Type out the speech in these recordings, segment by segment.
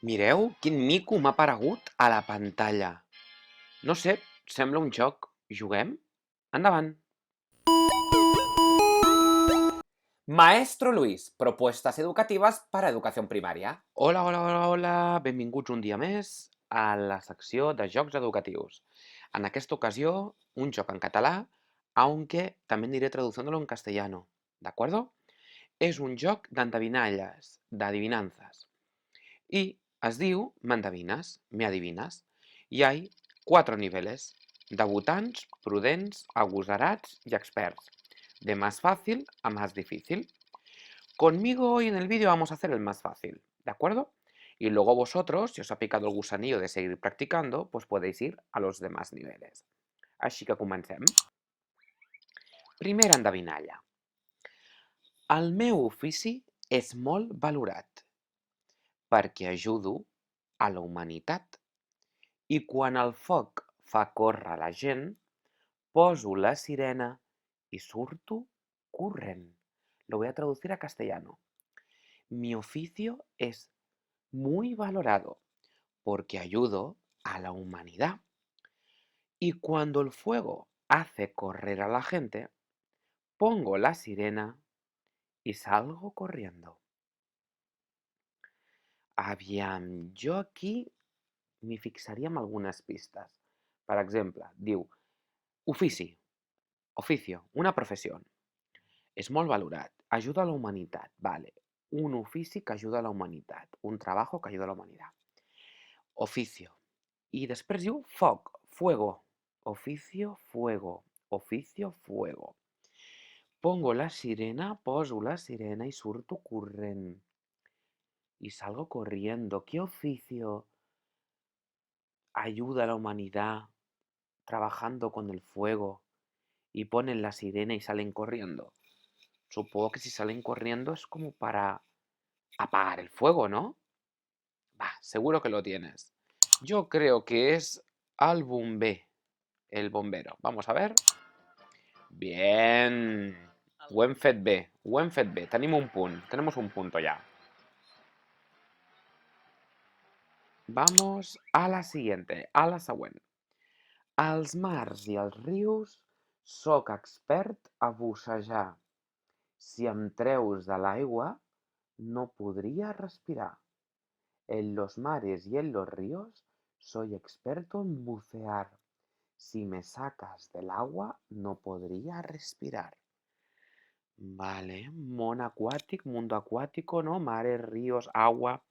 Mireu quin mico m'ha aparegut a la pantalla. No sé, sembla un joc. Juguem? Endavant. Maestro Luis, propuestas educativas para educación primaria. Hola, hola, hola, hola. Benvinguts un dia més a la secció de jocs educatius. En aquesta ocasió, un joc en català, aunque también diré traduciéndolo en castellano. ¿De acuerdo? És un joc d'endevinalles, d'adivinanzas. Y es diu M'endevines, me adivinas. Y hay 4 niveles: debutants, prudents, agosarats y experts. De más fácil a más difícil. Conmigo hoy en el vídeo vamos a hacer el más fácil, ¿de acuerdo? Y luego vosotros, si os ha picado el gusanillo de seguir practicando, pues podéis ir a los demás niveles. Així que comencem. Primera endevinalla. El meu ofici és molt valorat perquè ajudo a la humanitat. I quan el foc fa córrer la gent, poso la sirena y surto corrent. Lo voy a traducir a castellano. Mi oficio es muy valorado porque ayudo a la humanidad. Y cuando el fuego hace correr a la gente, pongo la sirena y salgo corriendo. Aviam, jo aquí m'hi fixaria en algunes pistes. Per exemple, diu ofici, oficio, una profesión. És molt valorat, ajuda a la humanitat, vale. Un ofici que ajuda a la humanitat, un trabajo que ayuda a la humanidad. Oficio. I després diu foc, fuego. Oficio, fuego. Oficio, fuego. Pongo la sirena, poso la sirena y surto corrent. Y salgo corriendo. ¿Qué oficio ayuda a la humanidad trabajando con el fuego y ponen la sirena y salen corriendo? Supongo que si salen corriendo es como para apagar el fuego, ¿no? Va, seguro que lo tienes. Yo creo que es álbum B, el bombero. Vamos a ver. Bien. Ho hem fet bé, ho hem fet bé. Tenim un punt, tenemos un punto ya. Vamos a la siguiente, a la següent. Als mars i als rius sóc expert a bussejar. Si em treus de l'aigua, no podria respirar. En los mares y en los ríos soy experto en bucear. Si me sacas del agua, no podría respirar. Vale, mundo acuático, ¿no? Mares, ríos, agua,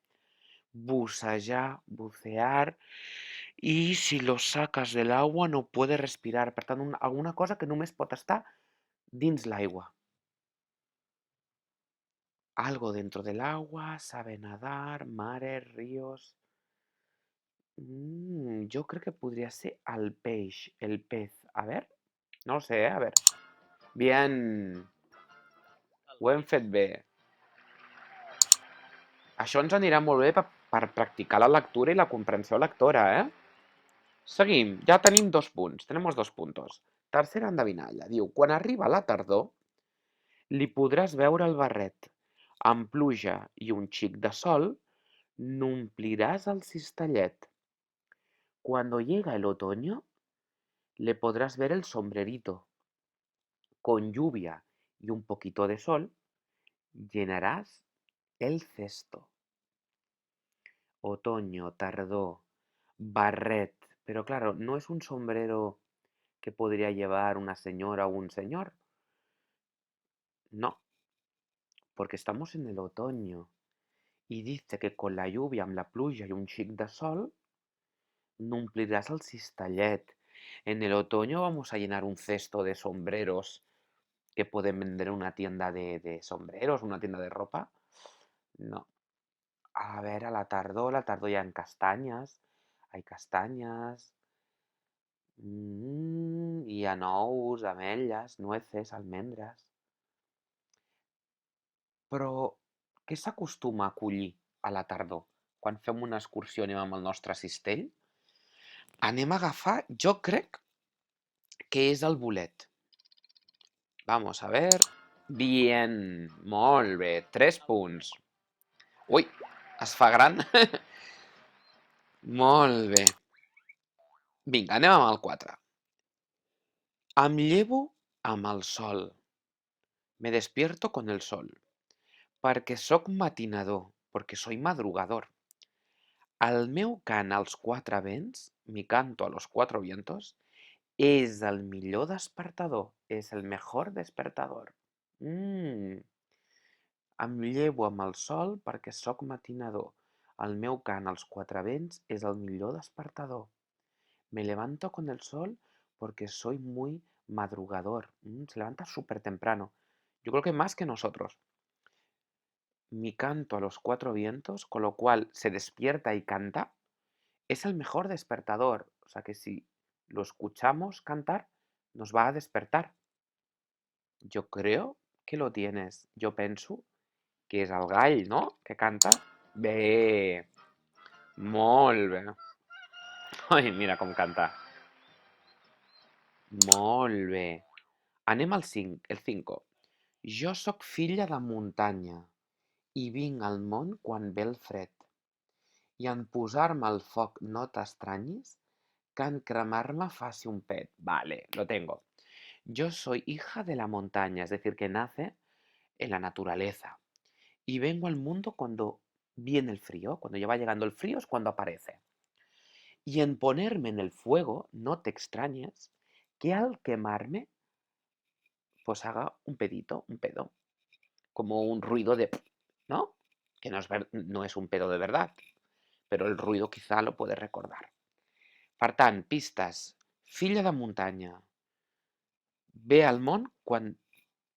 bucejar, bucear. Y si lo sacas del agua, no puede respirar. Per tant, alguna cosa que només pot estar dins l'aigua. Algo dentro del agua, sabe nadar, mares, ríos. Jo crec que podria ser el peix, el pez. A ver, no ho sé, a ver. Bien, ho hem fet bé. Això ens anirà molt bé per practicar la lectura i la comprensió lectora, eh? Seguim, ja tenim 2 punts, tenemos 2 puntos. Tercera endevinalla, diu, quan arriba la tardor, li podràs veure el barret. Amb pluja i un xic de sol, n'ompliràs el cistellet. Cuando llega el otoño, le podrás ver el sombrerito. Con lluvia y un poquito de sol, llenarás el cesto. Otoño, tardor, barret. Pero claro, no es un sombrero que podría llevar una señora o un señor. No, porque estamos en el otoño. Y dice que con la lluvia, amb la pluja y un xic de sol, n'ompliràs el cistellet. En el otoño vamos a llenar un cesto de sombreros que pueden vender en una tienda de sombreros, una tienda de ropa. No. A ver, a la tardor hi ha castanyes, hay castanyes, hi ha nous, ametlles, nueces, almendres. Però què s'acostuma a collir a la tardor? Quan fem una excursió anem amb el nostre cistell? Anem a agafar, jo crec que és el bolet. Vamos a ver. Bien, molt bé, 3 punts. Ui, es fa gran. Molt bé. Vinga, anem amb el 4. Em llevo amb el sol. Me despierto con el sol. Perquè sóc matinador, perquè soy madrugador. El meu cant als quatre vents, mi canto a los cuatro vientos, és el millor despertador, és el mejor despertador. Em llevo amb el sol perquè sóc matinador. El meu cant als quatre vents és el millor despertador. Me levanto con el sol porque soy muy madrugador. Se levanta súper temprano. Yo creo que más que nosotros. Mi canto a los cuatro vientos, con lo cual se despierta y canta, es el mejor despertador. O sea que si lo escuchamos cantar, nos va a despertar. Yo creo que lo tienes. Yo penso que és el gall, no? Que canta. Bé, molt bé. Ai, mira com canta. Molt bé. Anem al 5, el 5. Jo sóc filla de muntanya i vinc al món quan ve el fred. I en posar-me al foc no t'estranyis que en cremar-me faci un pet. Vale, lo tengo. Yo soy hija de la montaña, es decir, que nace en la naturaleza. Y vengo al mundo cuando viene el frío, cuando ya va llegando el frío es cuando aparece. Y en ponerme en el fuego, no te extrañes que al quemarme, pues haga un pedito, un pedo, como un ruido de, ¿no? Que no es un pedo de verdad, pero el ruido quizá lo puedes recordar. Per tant, pistes. Filla de muntanya. Ve al món quan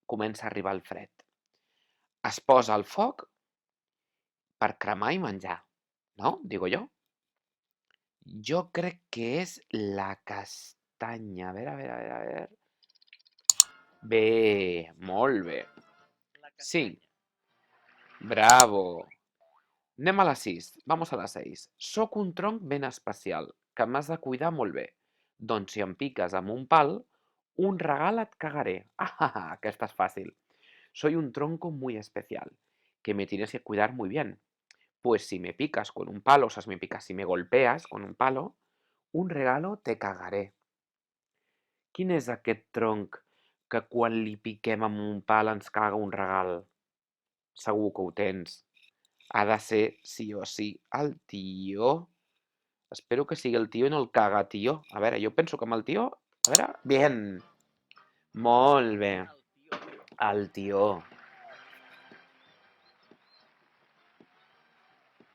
comença a arribar el fred. Es posa al foc per cremar i menjar, no? Digo jo. Jo crec que és la castanya. A veure, a veure, a veure. Bé, molt bé. Sí, bravo. Anem a la 6. Vamos a la 6. Soc un tronc ben especial, que m'has de cuidar molt bé. Doncs si em piques amb un pal, un regal et cagaré. Ah, aquesta és fàcil. Soy un tronco muy especial, que me tienes que cuidar muy bien. Pues si me picas con un palo, o sea, si me golpeas con un palo, un regalo te cagaré. Quin és aquest tronc que quan li piquem amb un pal ens caga un regal? Segur que ho tens. Ha de ser, sí o sí, el tio. Espero que sigui el tio i no el caga, tio. A veure, jo penso que amb el tio... A veure, bien. Molt bé. El tio.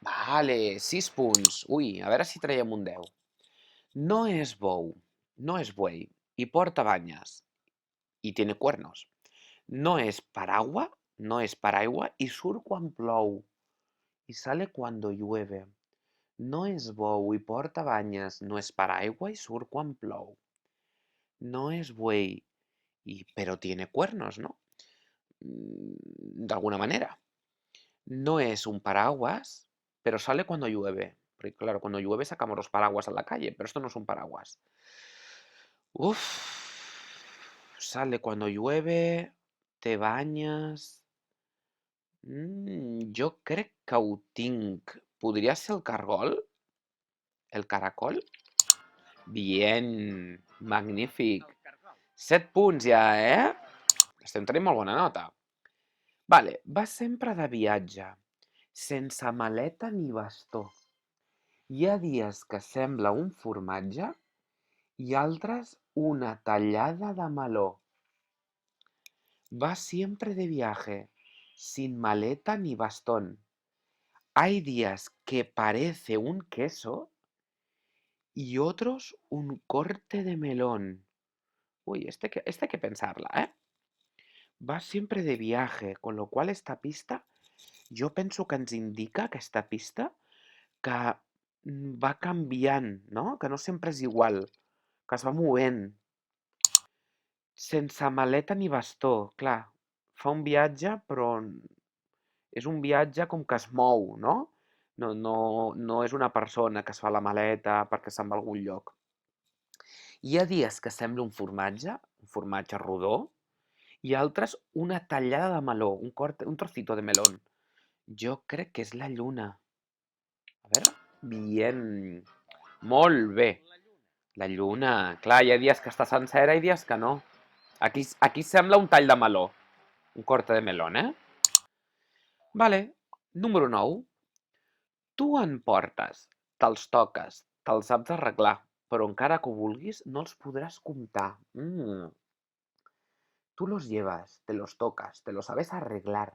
Vale, 6 punts. Ui, a veure si traiem un 10. No és bou, no és buey, y porta banyes, y tiene cuernos. No es paraigua, no es paraigua, y surt quan plou, y sale cuando llueve. No és bou i porta banyes, no és paraigua i surt quan plou. No és buey, pero tiene cuernos, ¿no? De alguna manera. No es un paraguas, pero sale cuando llueve. Porque claro, cuando llueve sacamos los paraguas a la calle, pero esto no es un paraguas. Uf, sale cuando llueve, te bañas. Jo crec que ho tinc. Podria ser el cargol? El caracol? Bien, magnífic. 7 punts ja, Estem tenint molt bona nota. Vale, va sempre de viatge, sense maleta ni bastó. Hi ha dies que sembla un formatge i altres una tallada de meló. Va siempre de viaje, sin maleta ni bastón. Hay días que parece un queso y otros un corte de melón. Uy, este hay que pensarla, Va siempre de viaje, con lo cual esta pista, jo penso que ens indica, aquesta pista, que va canviant, no? Que no sempre és igual, que es va movent. Sense maleta ni bastó, clar, fa un viatge, però és un viatge com que es mou, no? No és una persona que es fa la maleta perquè se'n va a algun lloc. Hi ha dies que sembla un formatge rodó, i altres una tallada de meló, un trocito de melón. Jo crec que és la lluna. A veure. Bien. Molt bé. La lluna. Clar, hi ha dies que està sencera i dies que no. Aquí sembla un tall de meló. Un corte de melón, eh? Vale. Número 9. Tu en portes, te'ls toques, te'ls saps arreglar, però encara que ho vulguis no els podràs comptar. Tú los llevas, te los tocas, te los sabes arreglar,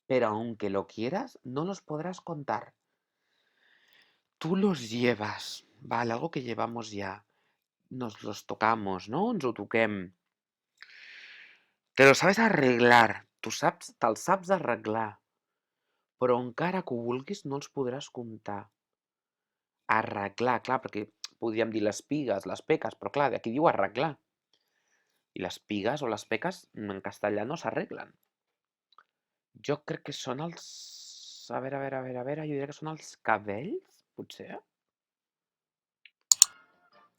pero aunque lo quieras, no los podrás contar. Tú los llevas, vale, algo que llevamos ya. Nos los tocamos, no? Ens ho toquem. Te los sabes arreglar, te'ls saps arreglar, però encara que ho vulguis no els podràs comptar. Arreglar, clar, perquè podríem dir les pigues, les peques, però clar, aquí diu arreglar. I les pigues o les peques en castellà no s'arreglen. Jo crec que són els... A veure, jo diria que són els cabells, potser?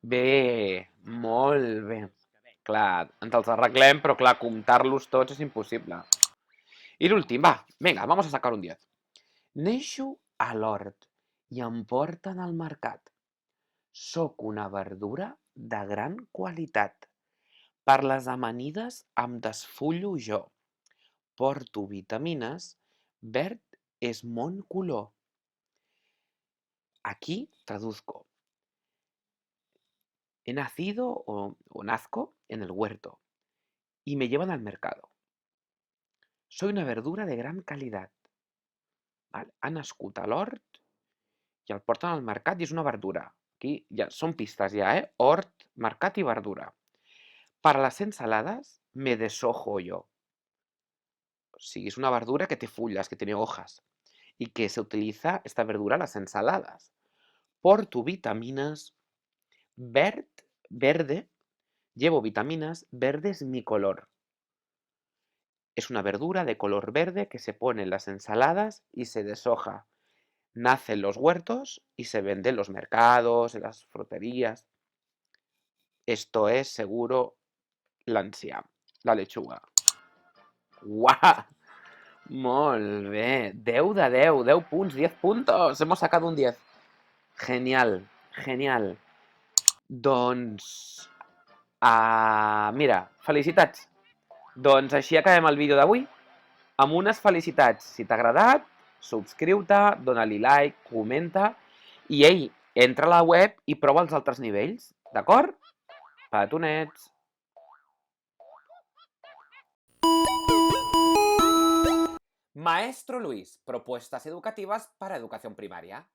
Bé, molt bé. Clar, ens els arreglem, però clar, comptar-los tots és impossible. I l'últim, va, vinga, vamos a sacar un 10. Neixo a l'hort i em porten al mercat. Soc una verdura de gran qualitat. Per les amanides em desfullo jo. Porto vitamines, verd és mon color. Aquí traduzco. He nacido o nazco en el huerto y me llevan al mercado. Soy una verdura de gran calidad. Vale? Ha nascut a l'hort i el porten al mercat i és una verdura. Aquí ja són pistes ja, eh? Hort, mercat i verdura. Para las ensaladas me deshojo yo. O sigui, és una verdura que té fulles, que tiene hojas y que se utiliza esta verdura en las ensaladas. Porto vitaminas, verde, llevo vitaminas, verde es mi color. Es una verdura de color verde que se pone en las ensaladas y se deshoja. Nace en los huertos y se vende en los mercados, en las fruterías. Esto es seguro l'enciam, la lechuga. ¡Guau! Molt bé. 10 de 10, 10 punts, 10 puntos. Hemos sacado un 10. Genial, genial. Doncs... mira, felicitats. Doncs així acabem el vídeo d'avui. Amb unes felicitats. Si t'ha agradat, subscriu-te, dona-li like, comenta i, ei, entra a la web i prova els altres nivells, d'acord? Petonets! Maestro Luis, propuestas educativas para educación primaria.